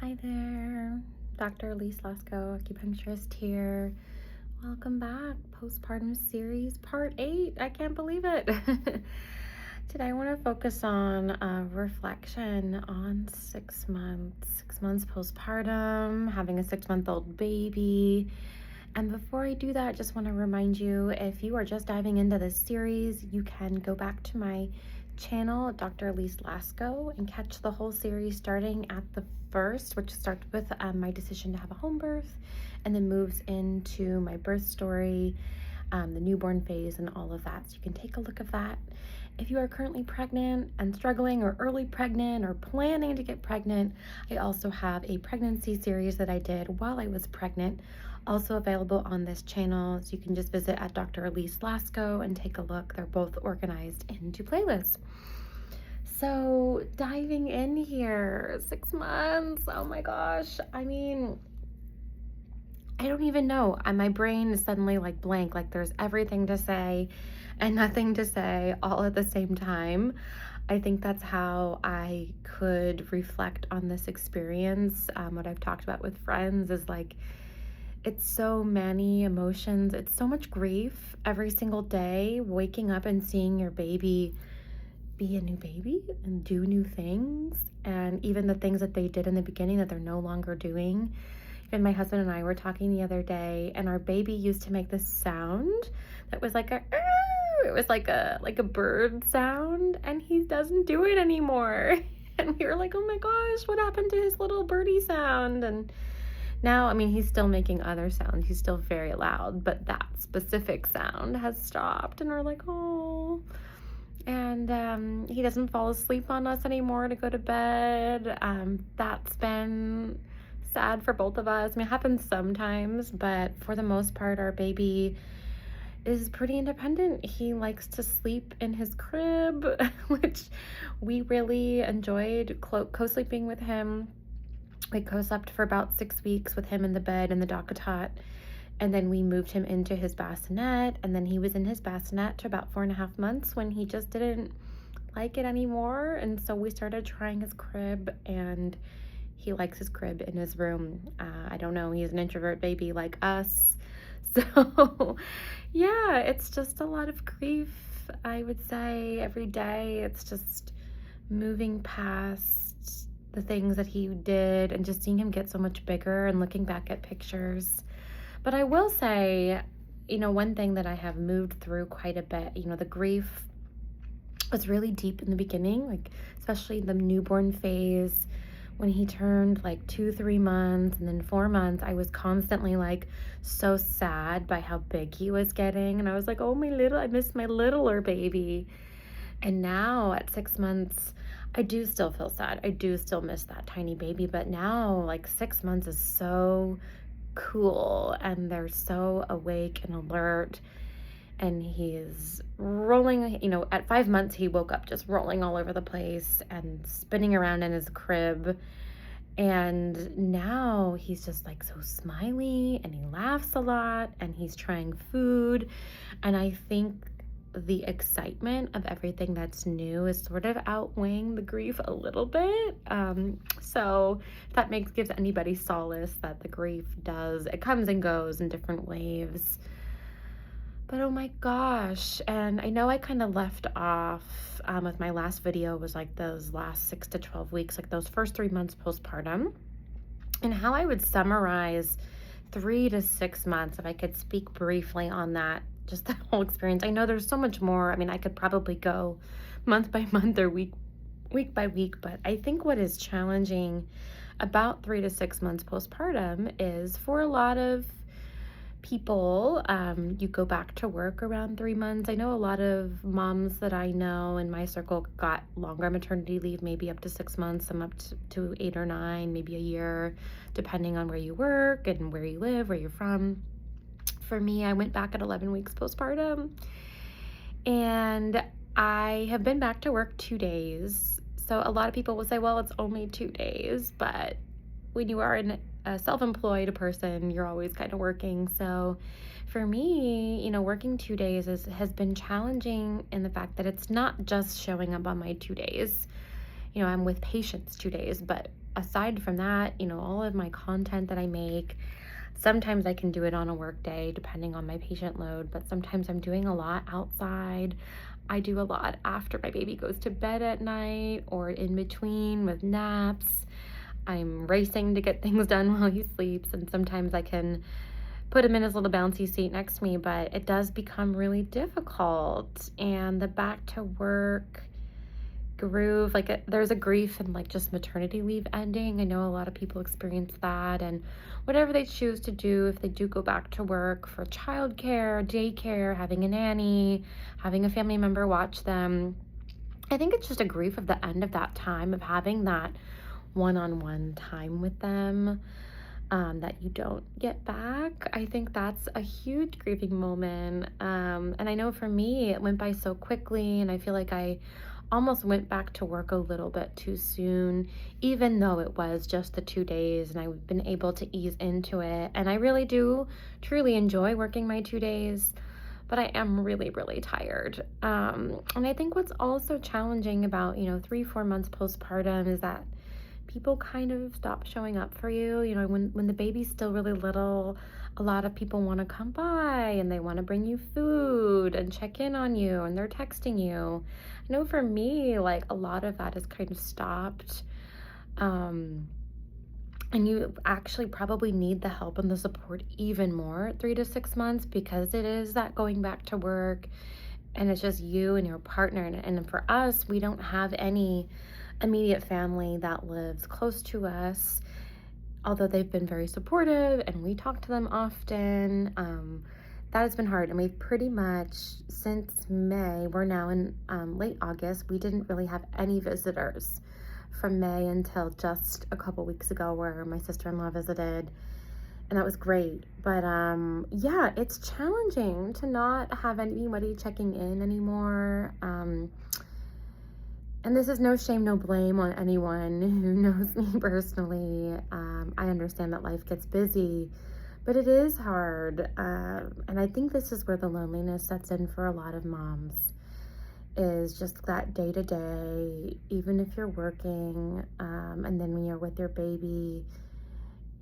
Hi there, Dr. L.C. acupuncturist here. Welcome back, Postpartum Series Part 8. I can't believe it. Today I want to focus on a reflection on 6 months postpartum, having a 6-month-old baby. And before I do that, I just want to remind you, if you are just diving into this series, you can go back to my channel, Dr. L.C., and catch the whole series starting at the first, which starts with my decision to have a home birth, and then moves into my birth story, the newborn phase, and all of that. So you can take a look at that. If you are currently pregnant and struggling, or early pregnant, or planning to get pregnant, I also have a pregnancy series that I did while I was pregnant, also available on this channel. So you can just visit at Dr. L.C. and take a look. They're both organized into playlists. So diving in here, 6 months, oh my gosh. I mean, I don't even know. My brain is suddenly like blank, like there's everything to say and nothing to say all at the same time. I think that's how I could reflect on this experience. What I've talked about with friends is like, it's so many emotions. It's so much grief every single day, waking up and seeing your baby be a new baby and do new things. And even the things that they did in the beginning that they're no longer doing. And my husband and I were talking the other day, and our baby used to make this sound that was like it was like a bird sound, and he doesn't do it anymore. And we were like, oh my gosh, what happened to his little birdie sound? And now, I mean, he's still making other sounds. He's still very loud, but that specific sound has stopped. And we're like, oh. And he doesn't fall asleep on us anymore to go to bed. That's been sad for both of us. I mean, it happens sometimes, but for the most part, our baby is pretty independent. He likes to sleep in his crib, which we really enjoyed co-sleeping with him. We co-slept for about 6 weeks with him in the bed in the DockATot, and then we moved him into his bassinet, and then he was in his bassinet to about 4.5 months when he just didn't like it anymore. And so we started trying his crib, and he likes his crib in his room. I don't know, he's an introvert baby like us. So yeah, it's just a lot of grief, I would say, every day. It's just moving past the things that he did and just seeing him get so much bigger and looking back at pictures. But I will say, one thing that I have moved through quite a bit, the grief was really deep in the beginning, like especially the newborn phase. When he turned like 2-3 months and then 4 months, I was constantly like so sad by how big he was getting. And I was like, oh, I miss my littler baby. And now at 6 months, I do still feel sad. I do still miss that tiny baby. But now, like, 6 months is so cool, and they're so awake and alert. And he's rolling, at 5 months, he woke up just rolling all over the place and spinning around in his crib. And now he's just like so smiley, and he laughs a lot, and he's trying food. And I think the excitement of everything that's new is sort of outweighing the grief a little bit. So if that gives anybody solace, that the grief it comes and goes in different waves. But oh my gosh, and I know I kind of left off with my last video was like those last 6 to 12 weeks, like those first 3 months postpartum, and how I would summarize 3 to 6 months, if I could speak briefly on that, just the whole experience. I know there's so much more. I mean, I could probably go month by month or week by week, but I think what is challenging about 3 to 6 months postpartum is, for a lot of people, you go back to work around 3 months. I know a lot of moms that I know in my circle got longer maternity leave, maybe up to 6 months, some up to 8 or 9, maybe a year, depending on where you work and where you live, where you're from. For me, I went back at 11 weeks postpartum, and I have been back to work 2 days. So a lot of people will say, well, it's only 2 days, but when you are a self-employed person, you're always kind of working. So for me, working 2 days has been challenging in the fact that it's not just showing up on my 2 days. I'm with patients 2 days, but aside from that, all of my content that I make, sometimes I can do it on a work day depending on my patient load, but sometimes I'm doing a lot outside. I do a lot after my baby goes to bed at night or in between with naps. I'm racing to get things done while he sleeps, and sometimes I can put him in his little bouncy seat next to me, but it does become really difficult. And the back to work groove, there's a grief and just maternity leave ending. I know a lot of people experience that, and whatever they choose to do, if they do go back to work for childcare, daycare, having a nanny, having a family member watch them, I think it's just a grief of the end of that time of having that one-on-one time with them, that you don't get back. I think that's a huge grieving moment. And I know for me, it went by so quickly, and I feel like I almost went back to work a little bit too soon, even though it was just the 2 days and I've been able to ease into it. And I really do truly enjoy working my 2 days, but I am really, really tired. And I think what's also challenging about, 3, 4 months postpartum is that people kind of stop showing up for you. When the baby's still really little, a lot of people want to come by and they want to bring you food and check in on you, and they're texting you. I know for me, a lot of that has kind of stopped. And you actually probably need the help and the support even more at 3 to 6 months, because it is that going back to work and it's just you and your partner. And for us, we don't have any immediate family that lives close to us, although they've been very supportive and we talk to them often. That has been hard. And we've pretty much, since May, we're now in late August, we didn't really have any visitors from May until just a couple weeks ago, where my sister-in-law visited, and that was great. But yeah, it's challenging to not have anybody checking in anymore. And this is no shame, no blame on anyone who knows me personally. I understand that life gets busy, but it is hard. And I think this is where the loneliness sets in for a lot of moms, is just that day to day, even if you're working, and then when you're with your baby,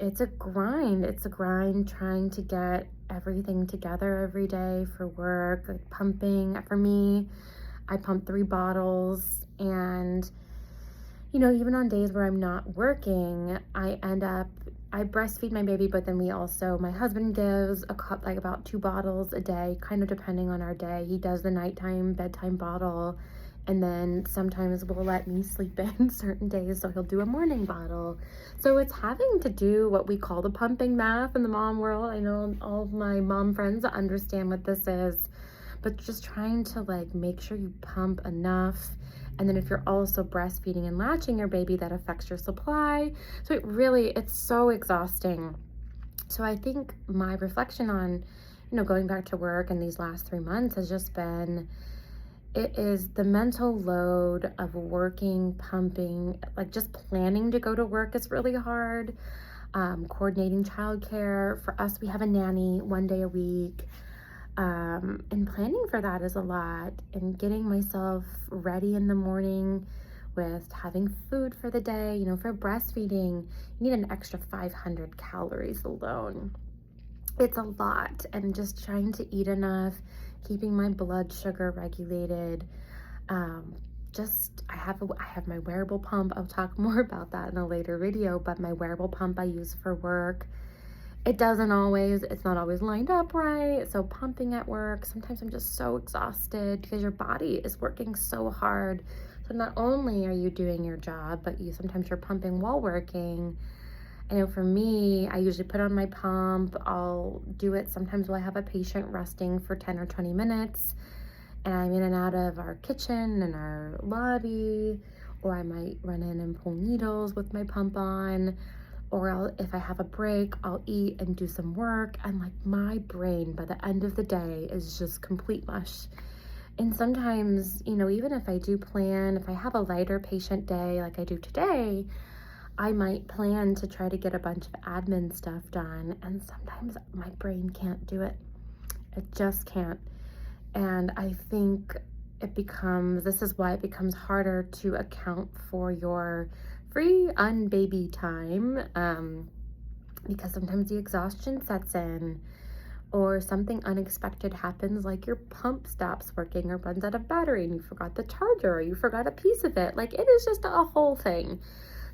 it's a grind. It's a grind trying to get everything together every day for work, pumping. For me, I pump 3 bottles, and even on days where I'm not working, I breastfeed my baby, but then my husband gives a cup, about 2 bottles a day, kind of depending on our day. He does the nighttime bedtime bottle, and then sometimes will let me sleep in certain days, so he'll do a morning bottle. So it's having to do what we call the pumping math in the mom world. I know all of my mom friends understand what this is, but just trying to make sure you pump enough. And then if you're also breastfeeding and latching your baby, that affects your supply. So it's so exhausting. So I think my reflection on, going back to work in these last 3 months has just been, it is the mental load of working, pumping, just planning to go to work is really hard. Coordinating childcare. For us, we have a nanny 1 day a week. And planning for that is a lot, and getting myself ready in the morning with having food for the day. For breastfeeding, you need an extra 500 calories alone. It's a lot, and just trying to eat enough, keeping my blood sugar regulated. I have my wearable pump. I'll talk more about that in a later video, but my wearable pump I use for work. It's not always lined up right. So pumping at work, sometimes I'm just so exhausted because your body is working so hard. So not only are you doing your job, but sometimes you're pumping while working. I know for me, I usually put on my pump. I'll do it sometimes while I have a patient resting for 10 or 20 minutes. And I'm in and out of our kitchen and our lobby, or I might run in and pull needles with my pump on. Or if I have a break, I'll eat and do some work. And my brain by the end of the day is just complete mush. And sometimes, even if I do plan, if I have a lighter patient day like I do today, I might plan to try to get a bunch of admin stuff done. And sometimes my brain can't do it. It just can't. And I think this is why it becomes harder to account for your free unbaby time, because sometimes the exhaustion sets in, or something unexpected happens, like your pump stops working or runs out of battery and you forgot the charger or you forgot a piece of it. Like, it is just a whole thing.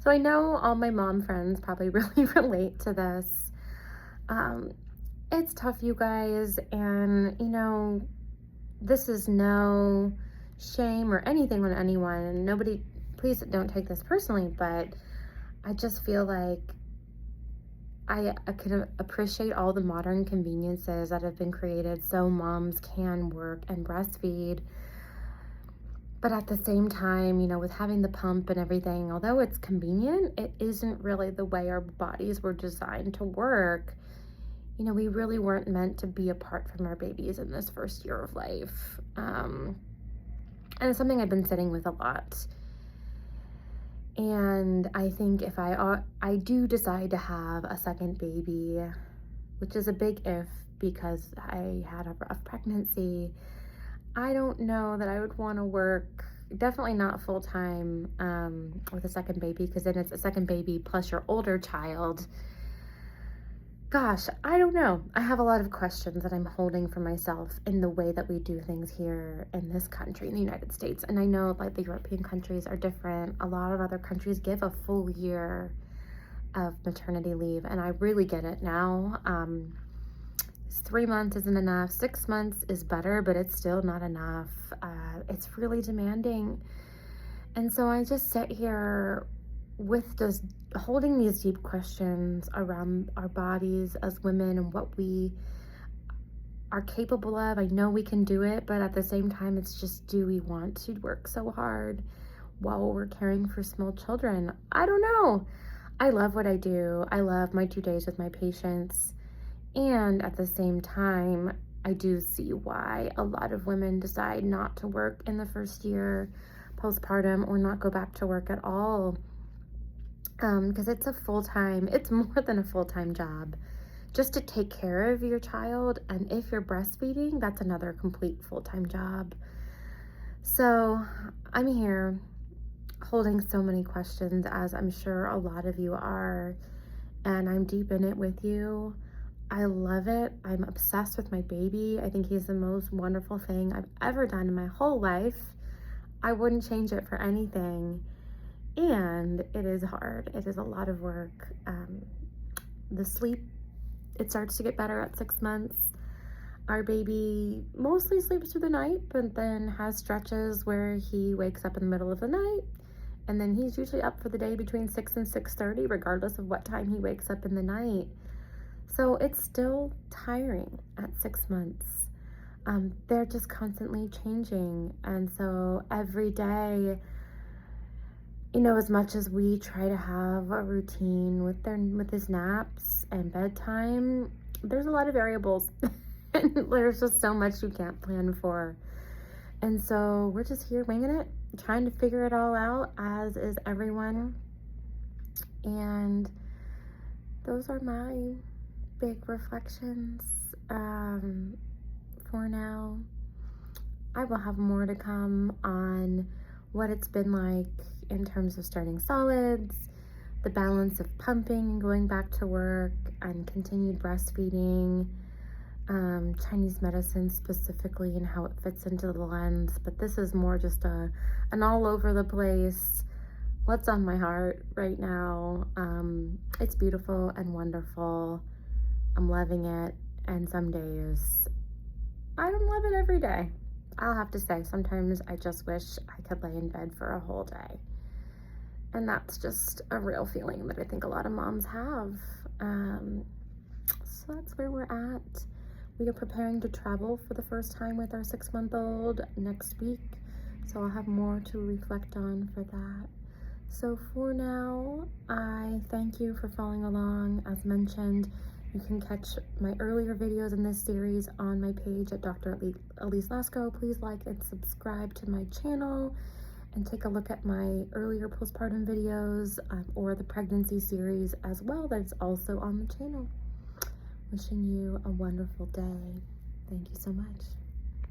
So I know all my mom friends probably really relate to this. It's tough, you guys, and this is no shame or anything on anyone, and nobody, please don't take this personally, but I just feel like I can appreciate all the modern conveniences that have been created so moms can work and breastfeed. But at the same time, with having the pump and everything, although it's convenient, it isn't really the way our bodies were designed to work. We really weren't meant to be apart from our babies in this first year of life. And it's something I've been sitting with a lot. And I think if I do decide to have a second baby, which is a big if because I had a rough pregnancy, I don't know that I would want to work, definitely not full-time with a second baby, because then it's a second baby plus your older child. Gosh, I don't know. I have a lot of questions that I'm holding for myself in the way that we do things here in this country, in the United States. And I know like the European countries are different. A lot of other countries give a full year of maternity leave, and I really get it now. 3 months isn't enough. 6 months is better, but it's still not enough. It's really demanding. And so I just sit here with just holding these deep questions around our bodies as women and what we are capable of. I know we can do it, but at the same time, it's just, do we want to work so hard while we're caring for small children? I don't know. I love what I do. I love my 2 days with my patients. And at the same time, I do see why a lot of women decide not to work in the first year postpartum or not go back to work at all. Because it's more than a full-time job just to take care of your child. And if you're breastfeeding, that's another complete full-time job. So I'm here holding so many questions, as I'm sure a lot of you are, and I'm deep in it with you. I love it. I'm obsessed with my baby. I think he's the most wonderful thing I've ever done in my whole life. I wouldn't change it for anything. And it is hard. It is a lot of work. The sleep, it starts to get better at 6 months. Our baby mostly sleeps through the night, but then has stretches where he wakes up in the middle of the night. And then he's usually up for the day between 6 and 6:30, regardless of what time he wakes up in the night. So it's still tiring at 6 months. They're just constantly changing. And so every day, as much as we try to have a routine with his naps and bedtime, there's a lot of variables. And there's just so much you can't plan for. And so we're just here winging it, trying to figure it all out, as is everyone. And those are my big reflections for now. I will have more to come on what it's been like in terms of starting solids, the balance of pumping and going back to work, and continued breastfeeding, Chinese medicine specifically and how it fits into the lens. But this is more just an all over the place, what's on my heart right now. It's beautiful and wonderful. I'm loving it. And some days I don't love it every day. I'll have to say, sometimes I just wish I could lay in bed for a whole day. And that's just a real feeling that I think a lot of moms have. So that's where we're at. We are preparing to travel for the first time with our 6-month-old next week. So I'll have more to reflect on for that. So for now, I thank you for following along. As mentioned, you can catch my earlier videos in this series on my page at Dr. L.Ac. Please like and subscribe to my channel, and take a look at my earlier postpartum videos or the pregnancy series as well, that's also on the channel. Wishing you a wonderful day. Thank you so much.